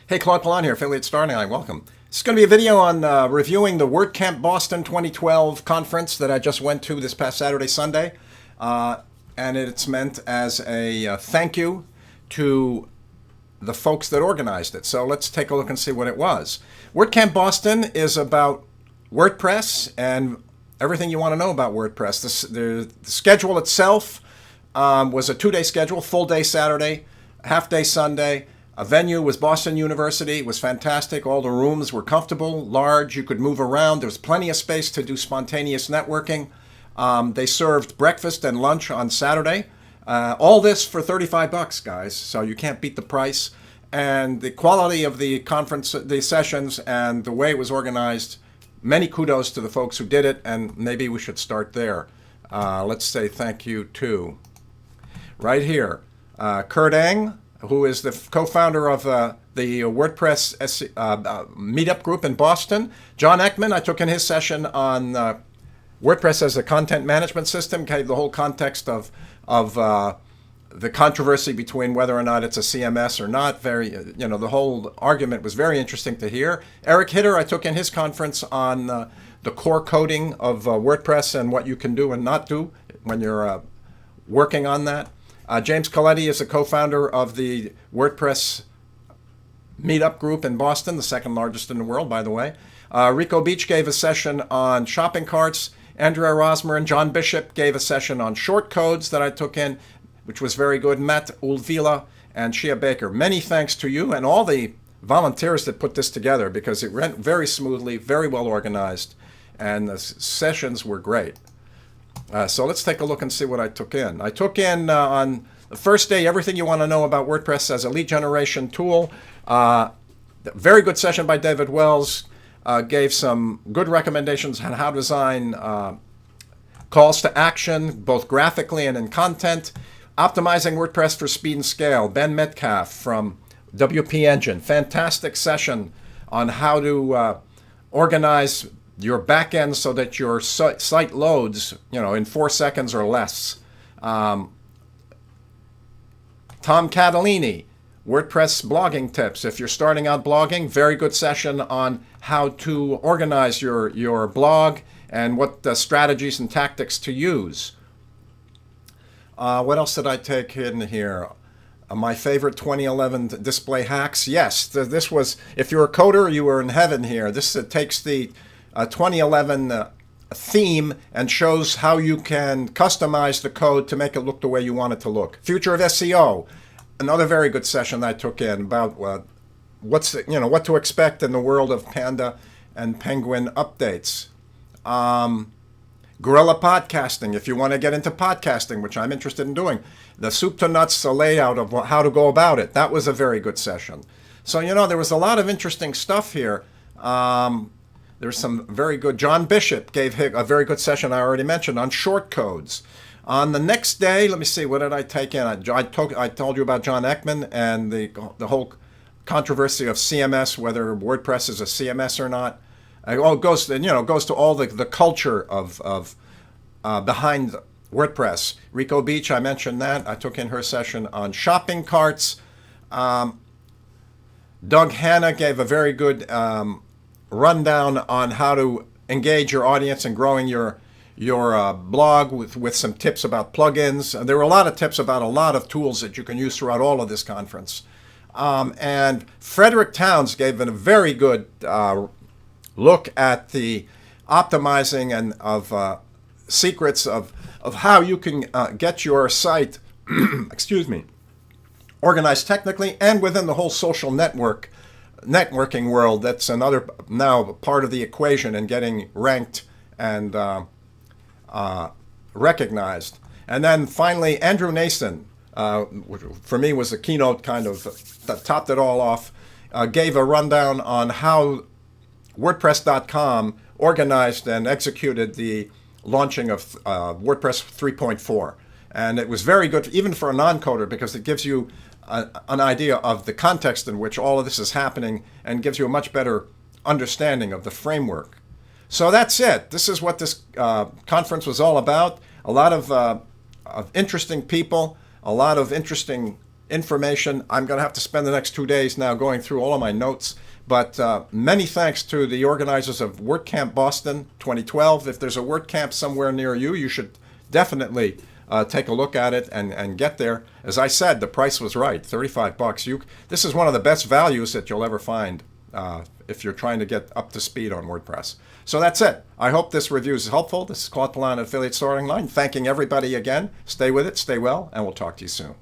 Hey, Claude Pollon here, Affiliate Starting Line. Welcome. This is going to be a video on reviewing the WordCamp Boston 2012 conference that I just went to this past Saturday, Sunday. And it's meant as a thank you to the folks that organized it. So let's take a look and see what it was. WordCamp Boston is about WordPress and everything you want to know about WordPress. The schedule itself was a 2-day schedule, full day Saturday, half day Sunday. A venue was Boston University. It was fantastic. All the rooms were comfortable, large. You could move around. There was plenty of space to do spontaneous networking. They served breakfast and lunch on Saturday. All this for $35, guys. So you can't beat the price. And the quality of the conference, the sessions, and the way it was organized, many kudos to the folks who did it. And maybe we should start there. Let's say thank you to, right here, Kurt Eng, who is the co-founder of the WordPress meetup group in Boston. John Ekman, I took in his session on WordPress as a content management system, gave the whole context of the controversy between whether or not it's a CMS or not. The whole argument was very interesting to hear. Eric Hitter, I took in his conference on the core coding of WordPress and what you can do and not do when you're working on that. James Coletti is a co-founder of the WordPress meetup group in Boston, the second largest in the world, by the way. Rico Beach gave a session on shopping carts. Andrea Rosmer and John Bishop gave a session on short codes that I took in, which was very good. Matt Ulvila and Shia Baker. Many thanks to you and all the volunteers that put this together, because it went very smoothly, very well organized, and the sessions were great. So let's take a look and see what I took in. I took in on the first day everything you want to know about WordPress as a lead generation tool. Very good session by David Wells. Gave some good recommendations on how to design calls to action, both graphically and in content. Optimizing WordPress for speed and scale. Ben Metcalf from WP Engine. Fantastic session on how to organize your backend so that your site loads, in 4 seconds or less. Tom Catalini, WordPress blogging tips. If you're starting out blogging, very good session on how to organize your blog and what strategies and tactics to use. What else did I take in here? My favorite 2011 display hacks. Yes, this was, if you're a coder, you were in heaven here. This takes the 2011 theme and shows how you can customize the code to make it look the way you want it to look. Future of SEO, another very good session I took in about what to expect in the world of Panda and Penguin updates. Guerrilla podcasting, if you want to get into podcasting, which I'm interested in doing. The soup to nuts, the layout of how to go about it. That was a very good session. So, there was a lot of interesting stuff here. There's some very good. John Bishop gave a very good session I already mentioned on short codes. On the next day, let me see, what did I take in? I told you about John Ekman and the whole controversy of CMS, whether WordPress is a CMS or not. It goes to all the culture of behind WordPress. Rico Beach, I mentioned that. I took in her session on shopping carts. Doug Hanna gave a very good rundown on how to engage your audience and growing your blog with some tips about plugins. There were a lot of tips about a lot of tools that you can use throughout all of this conference. And Frederick Towns gave a very good look at the optimizing and of secrets of how you can get your site organized technically and within the whole social networking world. That's another now part of the equation in getting ranked and recognized. And then finally, Andrew Nason, which for me was the keynote that topped it all off, gave a rundown on how WordPress.com organized and executed the launching of WordPress 3.4. And it was very good, even for a non-coder, because it gives you an idea of the context in which all of this is happening and gives you a much better understanding of the framework. So that's it. This is what this conference was all about. A lot of interesting people, a lot of interesting information. I'm going to have to spend the next 2 days now going through all of my notes. But many thanks to the organizers of WordCamp Boston 2012. If there's a WordCamp somewhere near you, you should definitely take a look at it and get there. As I said, the price was right, $35. This is one of the best values that you'll ever find if you're trying to get up to speed on WordPress. So that's it. I hope this review is helpful. This is Claude Polan, Affiliate Starting Line, thanking everybody again. Stay with it, stay well, and we'll talk to you soon.